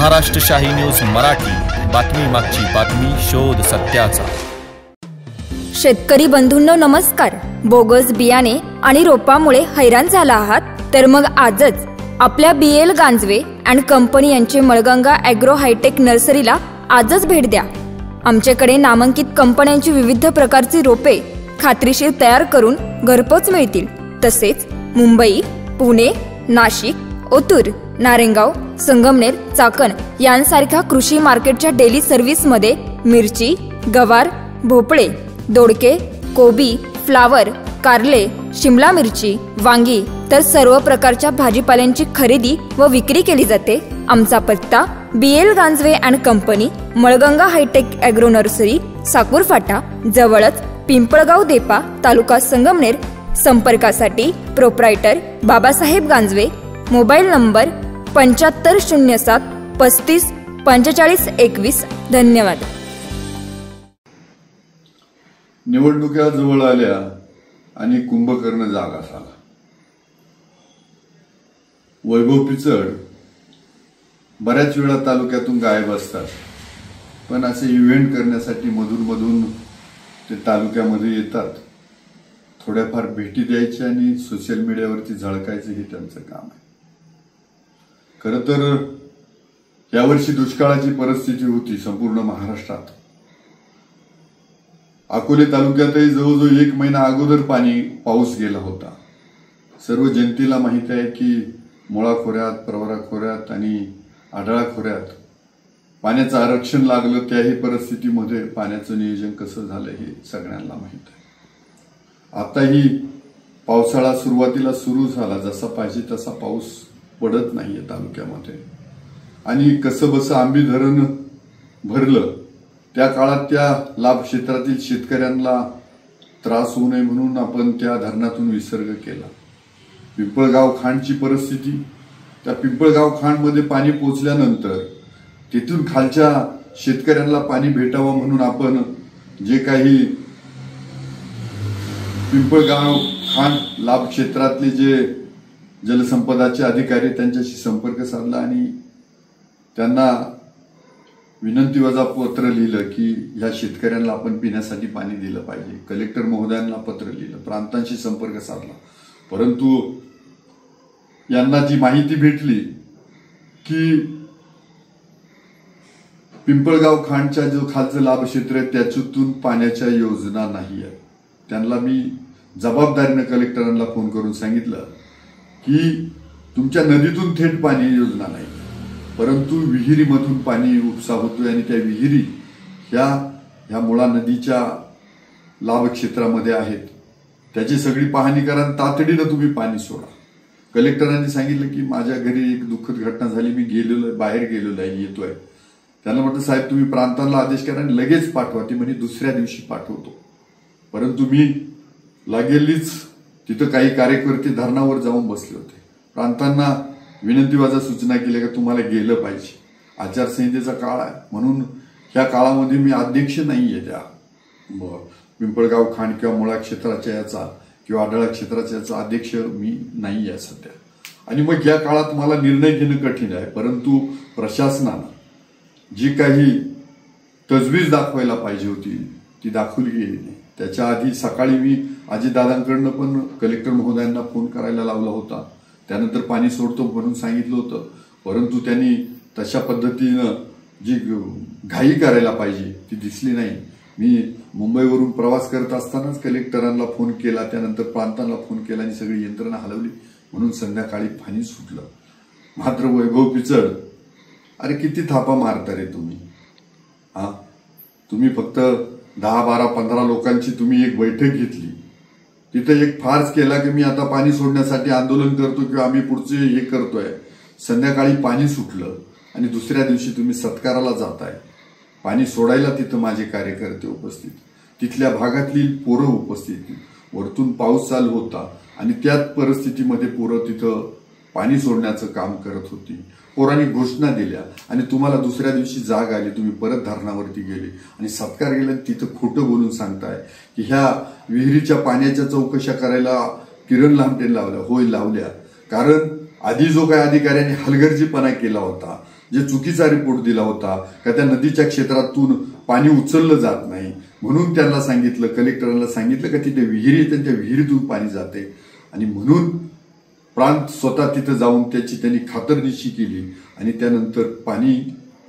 महाराष्ट्र शाही न्यूज मराठी, बातमी मागची बातमी, शोध सत्याचा। शेतकरी बंधूंनो नमस्कार। बोगस बियाणे आणि रोपामुळे हैराण झाला आहात तर मग आजच आपल्या BL गांजवे अँड कंपनी यांचे मळगंगा ॲग्रो हायटेक नर्सरीला आजच भेट द्या। आमच्याकडे नामांकित कंपन्यांची विविध प्रकारची रोपे खात्रीशीर तयार करून घरपोच मिळतील। तसेच मुंबई, पुणे, नाशिक, ओतूर, नारेंगाव, संगमनेर, चाकण यांसारख्या कृषी मार्केटच्या डेली सर्व्हिस मध्ये मिरची, गवार, भोपळे, दोडके, कोबी, फ्लावर, कारले, शिमला मिरची, वांगी तर सर्व प्रकारच्या भाजीपाल्यांची खरेदी व विक्री केली जाते। आमचा पत्ता BL Ganjave and company, Malganga hitech agro nursery, Sakur फाटा जवळच पिंपळगाव देपा, तालुका संगमनेर। संपर्कासाठी proprietor Babasaheb Ganjave, mobile number 7507 35 45 21। धन्यवाद। निवडणुका जवळ आल्या आणि कुंभकर्ण जागा झाला। वैभव पिचड बऱ्याच वेळा तालुक्यातून गायब असतात, पण असे इव्हेंट करण्यासाठी मधून ते तालुक्यामध्ये येतात। थोड्याफार भेटी द्यायच्या आणि सोशल मीडियावरती झळकायचं हे त्यांचं काम आहे। खरं तर यावर्षी दुष्काळाची परिस्थिती होती संपूर्ण महाराष्ट्रात। अकोले तालुक्यातही जवळजवळ 1 महिना अगोदर पाऊस गेला होता। सर्व जनतेला माहिती आहे की मुळा खोऱ्यात, प्रवरा खोऱ्यात आणि आढळा खोऱ्यात पाण्याचं आरक्षण लागलं। त्याही परिस्थितीमध्ये पाण्याचं नियोजन कसं झालं हे सगळ्यांना माहित आहे। आताही पावसाळा सुरुवातीला सुरू झाला, जसा पाहिजे तसा पाऊस पडत नाहीये तालुक्यामध्ये आणि कसंबसं आंबी धरण भरलं। त्या काळात त्या लाभ क्षेत्रातील शेतकऱ्यांना त्रास होऊ नये म्हणून आपण त्या धरणातून विसर्ग केला। पिंपळगाव खांडची परिस्थिती, त्या पिंपळगाव खांडमध्ये पाणी पोचल्यानंतर तिथून खालच्या शेतकऱ्यांना पाणी भेटावं म्हणून आपण जे काही पिंपळगाव खांड लाभ क्षेत्रातले जे जलसंपदाचे अधिकारी त्यांच्याशी संपर्क साधला आणि त्यांना विनंती वजा पत्र लिहिलं की या शेतकऱ्यांना आपण पिण्यासाठी पाणी दिलं पाहिजे। कलेक्टर महोदयांना पत्र लिहिलं, प्रांतांशी संपर्क साधला, परंतु यांना जी माहिती भेटली की पिंपळगाव खांडच्या जो खालचं लाभ क्षेत्र आहे त्याच्यातून पाण्याच्या योजना नाही आहेत। त्यांना मी जबाबदारीने कलेक्टरांना फोन करून सांगितलं की तुमच्या नदीतून थेट पाणी योजना नाही, परंतु विहिरीमधून पाणी उपसा होतोय आणि त्या विहिरी ह्या मुळा नदीच्या लाभ क्षेत्रामध्ये आहेत। त्याची सगळी पाहणी करा, तातडीनं तुम्ही पाणी सोडा। कलेक्टरांनी सांगितलं की माझ्या घरी एक दुःखद घटना झाली, मी गेलेलो, बाहेर गेलेलो आहे, येतोय। त्यांना म्हटलं साहेब तुम्ही प्रांतांना आदेश करा आणि लगेच पाठवा। ती म्हणजे दुसऱ्या दिवशी पाठवतो, परंतु मी लागेलीच तिथं काही कार्यकर्ते धरणावर जाऊन बसले होते। प्रांतांना विनंतीवाजा सूचना केल्या की तुम्हाला गेलं पाहिजे, आचारसंहितेचा काळ आहे म्हणून ह्या काळामध्ये मी अध्यक्ष नाहीये त्या पिंपळगाव खांड किंवा मुळा क्षेत्राच्या याचा किंवा आढळा क्षेत्राच्या याचा अध्यक्ष मी नाही आहे सध्या। आणि मग या काळात मला निर्णय घेणं कठीण आहे, परंतु प्रशासनानं जी काही तजवीज दाखवायला पाहिजे होती ती दाखवली गेली नाही। त्याच्या आधी सकाळी मी अजितदादांकडनं पण कलेक्टर महोदयांना फोन करायला लावला होता, त्यानंतर पाणी सोडतो म्हणून सांगितलं होतं, परंतु त्यांनी तशा पद्धतीनं जी घाई करायला पाहिजे ती दिसली नाही। मी मुंबईवरून प्रवास करत असतानाच कलेक्टरांना फोन केला, त्यानंतर प्रांतांना फोन केला आणि सगळी यंत्रणा हलवली म्हणून संध्याकाळी पाणी सुटलं। मात्र वैभव पिचड, अरे किती थापा मारता रे तुम्ही? तुम्ही फक्त 10, 12, 15 लोकांची तुम्ही एक बैठक घेतली, तिथे एक फार्स केला की मी आता पाणी सोडण्यासाठी आंदोलन करतो किंवा आम्ही पुढचे हे करतोय। संध्याकाळी पाणी सुटलं आणि दुसऱ्या दिवशी तुम्ही सत्काराला जाताय। पाणी सोडायला तिथं माझे कार्यकर्ते उपस्थित, तिथल्या भागातली पोरं उपस्थित, वरतून पाऊस चालू होता आणि त्याच परिस्थितीमध्ये पोरं तिथं पाणी सोडण्याचं काम करत होती। पोरांनी घोषणा दिल्या आणि तुम्हाला दुसऱ्या दिवशी जाग आली, तुम्ही परत धरणावरती गेले आणि सत्कार केला। तिथं खोटं बोलून सांगताय की ह्या विहिरीच्या पाण्याच्या चौकशा करायला किरण लामटेन लावल्या। होय लावल्या, कारण आधी जो काही अधिकाऱ्यांनी हलगर्जीपणा केला होता जे चुकीचा रिपोर्ट दिला होता का त्या नदीच्या क्षेत्रातून पाणी उचललं जात नाही, म्हणून त्यांना सांगितलं, कलेक्टरांना सांगितलं का तिथे विहिरी येते, त्या विहिरीतून पाणी जाते, आणि म्हणून प्रांत स्वतः तिथं जाऊन त्याची त्यांनी खातरजमा केली आणि त्यानंतर पाणी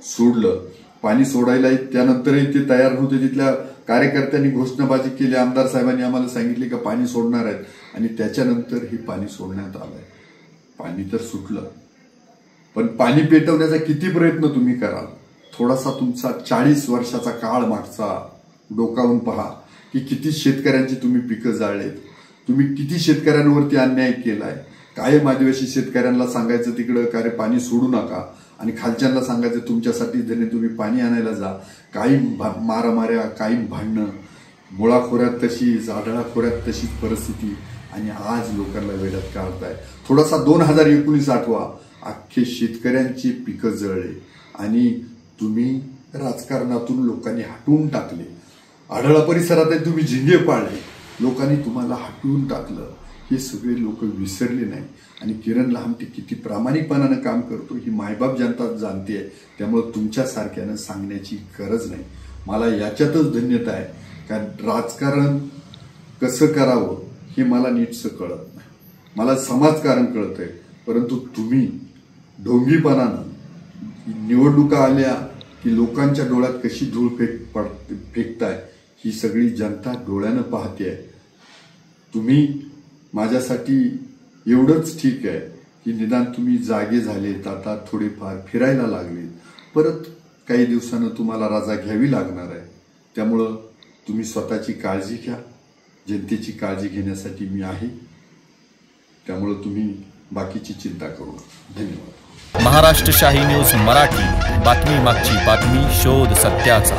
सोडलं. पाणी सोडायला त्यानंतरही ते तयार नव्हते. तिथल्या कार्यकर्त्यांनी घोषणाबाजी केली, आमदार साहेबांनी आम्हाला सांगितले का पाणी सोडणार आहेत, आणि त्याच्यानंतर हे पाणी सोडण्यात आलंय. पाणी तर सुटलं, पण पाणी पेटवण्याचा किती प्रयत्न तुम्ही कराल? थोडासा तुमचा 40 वर्षाचा काळ मागचा डोकावून पहा की किती शेतकऱ्यांची तुम्ही पिकं जाळलेत, तुम्ही किती शेतकऱ्यांवरती अन्याय केलाय. कायम आदिवासी शेतकऱ्यांना सांगायचं तिकडं का रे पाणी सोडू नका, आणि खालच्यांना सांगायचं तुमच्यासाठी जरी तुम्ही पाणी आणायला जा. कायम मारामाऱ्या, कायम भांडणं, मुळाखोऱ्यात तशीच, आढळा खोऱ्यात तशीच परिस्थिती, आणि आज लोकांना वेड्यात काढताय. थोडासा 2019 आठवा, अख्खे शेतकऱ्यांची पिकं जळले आणि तुम्ही राजकारणातून लोकांनी हटवून टाकले. आढळा परिसरात तुम्ही झिंगे पाळले, लोकांनी तुम्हाला हटवून टाकलं. हे सगळे लोक विसरले नाही. आणि किरण लहामटे किती प्रामाणिकपणानं काम करतो ही मायबाप जनता जाणते आहे. त्यामुळे तुमच्यासारख्यानं सांगण्याची गरज नाही. मला याच्यातच धन्यता आहे, कारण राजकारण कसं करावं हे मला नीटसं कळत नाही. मला समाजकारण कळतंय, परंतु तुम्ही ढोंगीपणानं निवडणुका आल्या की लोकांच्या डोळ्यात कशी धूळ फेकताय ही सगळी जनता डोळ्यानं पाहते. तुम्ही माझ्यासाठी एवढंच ठीक आहे की निदान तुम्ही जागे झालेत, आता थोडेफार फिरायला लागले, परत काही दिवसानं तुम्हाला रजा घ्यावी लागणार आहे. त्यामुळं तुम्ही स्वतःची काळजी घ्या, जनतेची काळजी घेण्यासाठी मी आहे. त्यामुळं तुम्ही बाकीची चिंता करू नका. धन्यवाद. महाराष्ट्र शाही न्यूज मराठी, बातमी मागची बातमी, शोध सत्याचा.